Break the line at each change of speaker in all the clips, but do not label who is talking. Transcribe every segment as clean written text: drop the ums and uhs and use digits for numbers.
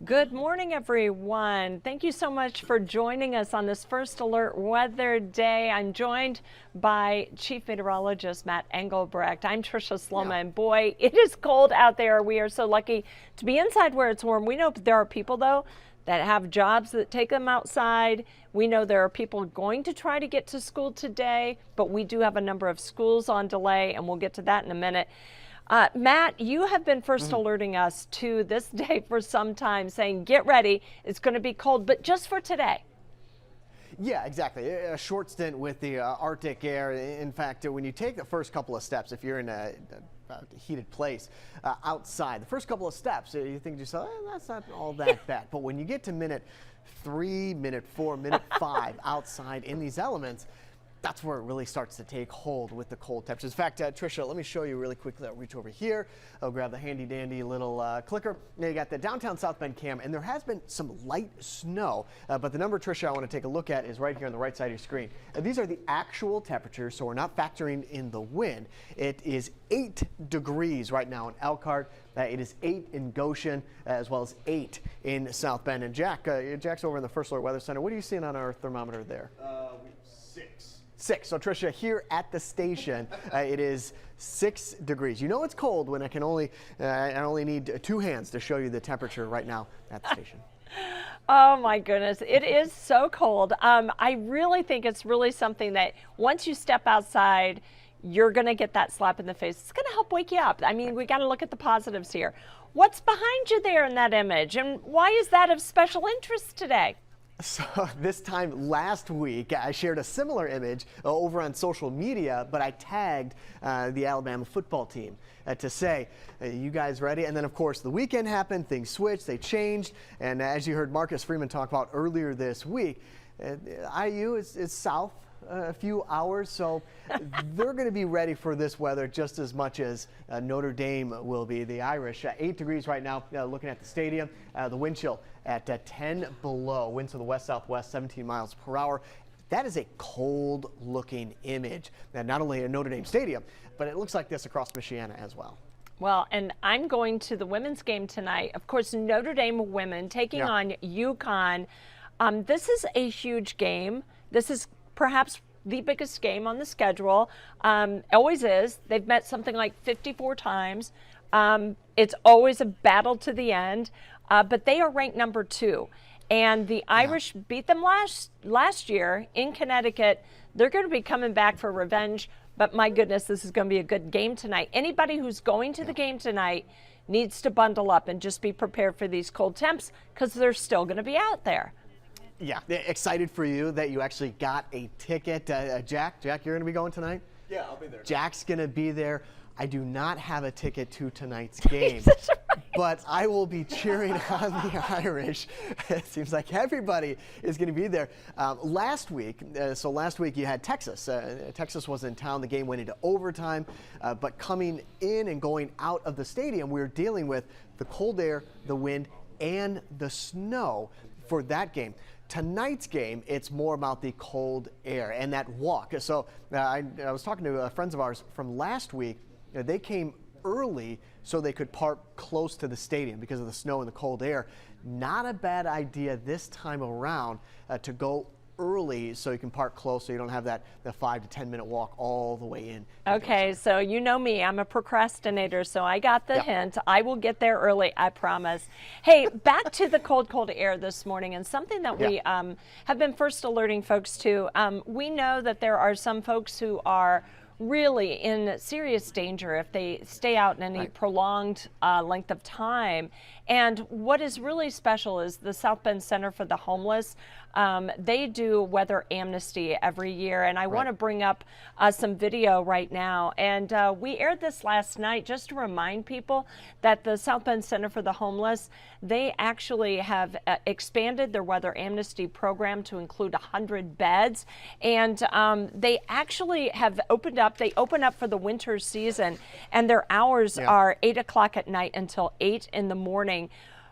Good morning, everyone. Thank you so much for joining us on this First Alert Weather Day. I'm joined by Chief Meteorologist Matt Engelbrecht. I'm Tricia Sloma, and boy, it is cold out there. We are so lucky to be inside where it's warm. We know there are people, though, that have jobs that take them outside. We know there are people going to try to get to school today, but we do have a number of schools on delay, and we'll get to that in a minute. Matt, you have been first alerting us to this day for some time, saying get ready, it's going to be cold, but just for today.
Yeah, exactly. A short stint with the Arctic air. In fact, when you take the first couple of steps, if you're in a heated place outside, the first couple of steps, you think to yourself, that's not all that bad. But when you get to minute 3, minute 4, minute 5 outside in these elements, that's where it really starts to take hold with the cold temperatures. In fact, Tricia, let me show you really quickly. I'll reach over here. I'll grab the handy dandy little clicker. Now you got the downtown South Bend cam, and there has been some light snow. But the number, Tricia, I want to take a look at is right here on the right side of your screen. These are the actual temperatures, so we're not factoring in the wind. It is 8 degrees right now in Elkhart. It is 8 in Goshen, as well as 8 in South Bend. And Jack's over in the First Alert Weather Center. What are you seeing on our thermometer there? 6. So Tricia, here at the station, it is 6 degrees. You know it's cold when I only need 2 hands to show you the temperature right now at the station.
Oh my goodness, it is so cold. I really think it's really something that once you step outside, you're going to get that slap in the face. It's going to help wake you up. I mean, we got to look at the positives here. What's behind you there in that image, and why is that of special interest today?
So this time last week, I shared a similar image over on social media, but I tagged the Alabama football team to say, you guys ready? And then, of course, the weekend happened, things switched, they changed. And as you heard Marcus Freeman talk about earlier this week, IU is south a few hours, so they're going to be ready for this weather just as much as Notre Dame will be. The Irish, 8 degrees right now, looking at the stadium. The wind chill at 10 below. Winds to the west-southwest, 17 miles per hour. That is a cold-looking image. And not only at Notre Dame Stadium, but it looks like this across Michiana as well.
Well, and I'm going to the women's game tonight. Of course, Notre Dame women taking on UConn. This is a huge game. This is perhaps the biggest game on the schedule. Always is. They've met something like 54 times. It's always a battle to the end, but they are ranked number 2. And the Irish beat them last year in Connecticut. They're going to be coming back for revenge, but my goodness, this is going to be a good game tonight. Anybody who's going to the game tonight needs to bundle up and just be prepared for these cold temps because they're still going to be out there.
Yeah, excited for you that you actually got a ticket. Jack, you're going to be going tonight?
Yeah, I'll be there.
Jack's going to be there. I do not have a ticket to tonight's game, but I will be cheering on the Irish. It seems like everybody is going to be there. Last week you had Texas. Texas was in town. The game went into overtime, but coming in and going out of the stadium, we were dealing with the cold air, the wind, and the snow for that game. Tonight's game, it's more about the cold air and that walk. So I was talking to friends of ours from last week. They came early so they could park close to the stadium because of the snow and the cold air. Not a bad idea this time around to go early so you can park close so you don't have the 5 to 10 minute walk all the way in.
Okay, so you know me, I'm a procrastinator, so I got the hint. I will get there early, I promise. Hey, back to the cold air this morning, and something that we have been first alerting folks to. We know that there are some folks who are really in serious danger if they stay out in any prolonged length of time. And what is really special is the South Bend Center for the Homeless. They do weather amnesty every year, and I want to bring up some video right now. And we aired this last night just to remind people that the South Bend Center for the Homeless, they actually have expanded their weather amnesty program to include 100 beds, and they actually have opened up. They open up for the winter season, and their hours are 8 o'clock at night until 8 in the morning.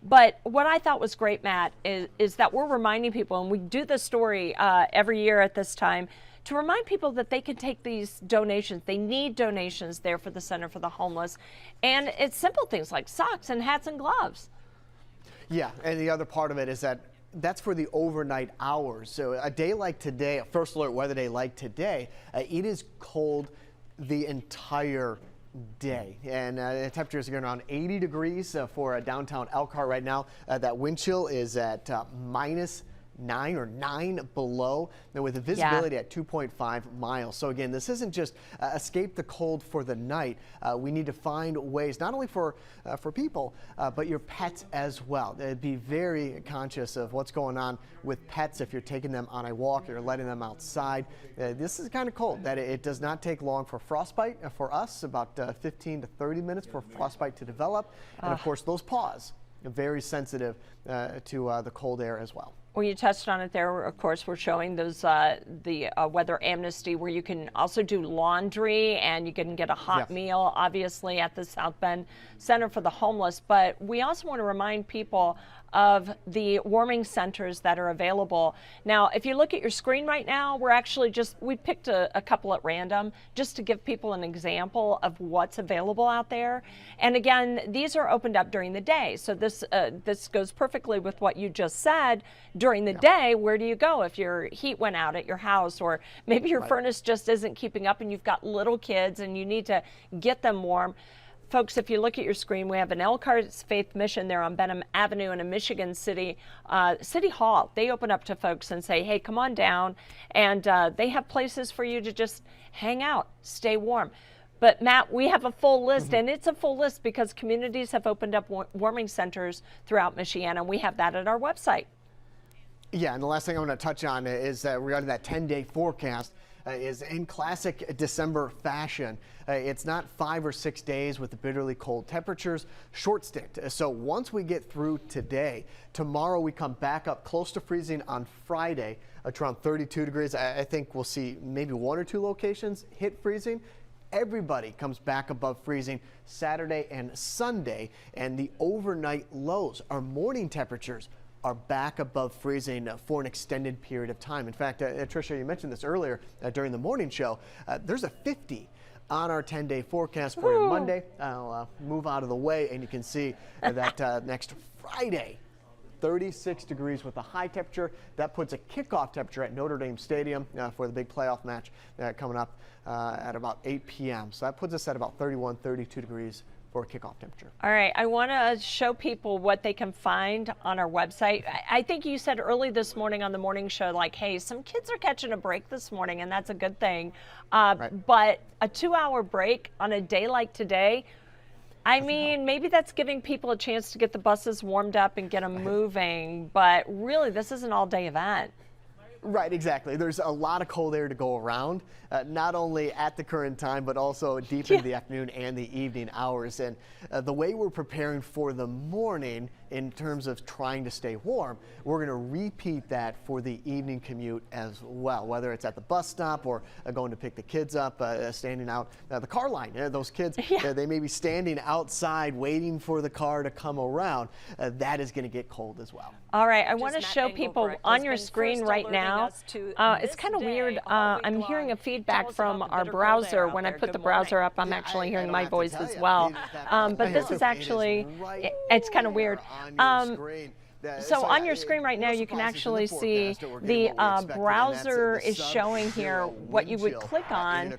But what I thought was great, Matt, is that we're reminding people, and we do this story every year at this time, to remind people that they can take these donations. They need donations there for the Center for the Homeless. And it's simple things like socks and hats and gloves.
Yeah, and the other part of it is that that's for the overnight hours. So a day like today, a first alert weather day like today, it is cold the entire day, and the temperatures are going around 80 degrees for downtown Elkhart right now. That wind chill is at -9 or 9 below, and with a visibility at 2.5 miles. So again, this isn't just escape the cold for the night. We need to find ways not only for people, but your pets as well. Be very conscious of what's going on with pets if you're taking them on a walk, you're letting them outside. This is kind of cold that it does not take long for frostbite. For us, about 15 to 30 minutes for frostbite to develop. And of course, those paws are very sensitive to the cold air as well.
Well, you touched on it there. Of course, we're showing those the weather amnesty where you can also do laundry and you can get a hot meal, obviously, at the South Bend Center for the Homeless. But we also want to remind people of the warming centers that are available. Now, if you look at your screen right now, we're actually we picked a couple at random just to give people an example of what's available out there. And again, these are opened up during the day. So this goes perfectly with what you just said. During the day, where do you go if your heat went out at your house, or maybe your furnace just isn't keeping up and you've got little kids and you need to get them warm? Folks, if you look at your screen, we have an Elkhart's Faith Mission there on Benham Avenue in a Michigan City Hall. They open up to folks and say, hey, come on down. And they have places for you to just hang out, stay warm. But Matt, we have a full list, and it's a full list because communities have opened up warming centers throughout Michiana, and we have that at our website.
Yeah, and the last thing I want to touch on is regarding that 10-day forecast. Is in classic December fashion. It's not 5 or 6 days with the bitterly cold temperatures, short stint. So once we get through today, tomorrow we come back up close to freezing on Friday at around 32 degrees. I think we'll see maybe 1 or 2 locations hit freezing. Everybody comes back above freezing Saturday and Sunday, and the overnight lows, our morning temperatures, are back above freezing for an extended period of time. In fact, Tricia, you mentioned this earlier during the morning show. There's a 50 on our 10-day forecast for you Monday. I'll move out of the way, and you can see that next Friday, 36 degrees with a high temperature. That puts a kickoff temperature at Notre Dame Stadium for the big playoff match coming up at about 8 p.m. So that puts us at about 31, 32 degrees for a kickoff temperature.
All right, I want to show people what they can find on our website. I think you said early this morning on the morning show, like, hey, some kids are catching a break this morning, and that's a good thing. But a 2-hour break on a day like today, I mean, maybe that's giving people a chance to get the buses warmed up and get them moving, but really, this is an all-day event.
Right, exactly. There's a lot of cold air to go around, not only at the current time, but also deep into the afternoon and the evening hours. And the way we're preparing for the morning in terms of trying to stay warm, we're going to repeat that for the evening commute as well, whether it's at the bus stop or going to pick the kids up, standing out the car line. Those kids, they may be standing outside waiting for the car to come around. That is going to get cold as well.
All right, I want to show people on your screen right now. It's kind of weird. I'm hearing a feedback from our browser. When I put the browser up, I'm actually hearing my voice as well. But this is actually, it's kind of weird. So on your screen right now, you can actually see the browser is showing here what you would click on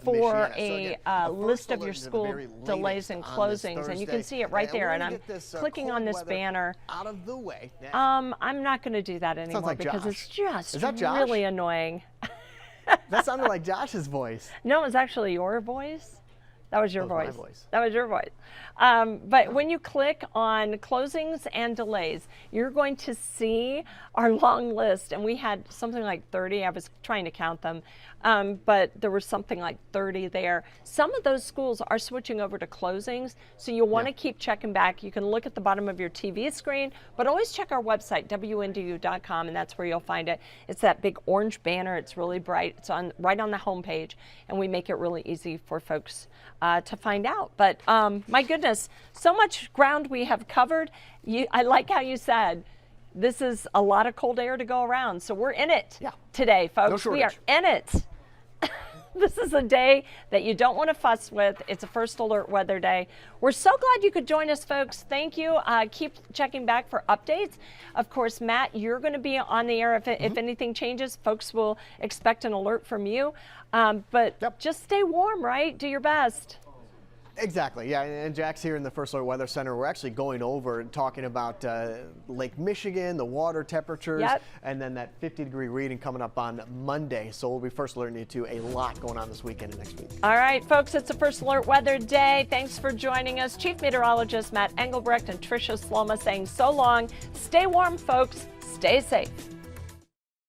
for a list of your school delays and closings, and you can see it right there. And I'm clicking on this banner. I'm not going to do that anymore because it's just really annoying.
That sounded like Josh's voice.
No, it's actually your voice. That was your voice. That was your voice. But when you click on closings and delays, you're going to see our long list. And we had something like 30. I was trying to count them. But there was something like 30 there. Some of those schools are switching over to closings. So you'll want to keep checking back. You can look at the bottom of your TV screen, but always check our website, WNDU.com, and that's where you'll find it. It's that big orange banner. It's really bright. It's right on the homepage, and we make it really easy for folks to find out. But my goodness, so much ground we have covered. I like how you said, this is a lot of cold air to go around. So we're in it today, folks. We are in it. This is a day that you don't want to fuss with. It's a first alert weather day. We're so glad you could join us, folks. Thank you. Keep checking back for updates. Of course, Matt, you're going to be on the air if anything changes. Folks will expect an alert from you. But just stay warm, right? Do your best.
Exactly, yeah, and Jack's here in the First Alert Weather Center. We're actually going over and talking about Lake Michigan, the water temperatures, and then that 50-degree reading coming up on Monday. So we'll be first alerting you to a lot going on this weekend and next week.
All right, folks, it's a First Alert Weather Day. Thanks for joining us. Chief Meteorologist Matt Engelbrecht and Tricia Sloma saying so long. Stay warm, folks. Stay safe.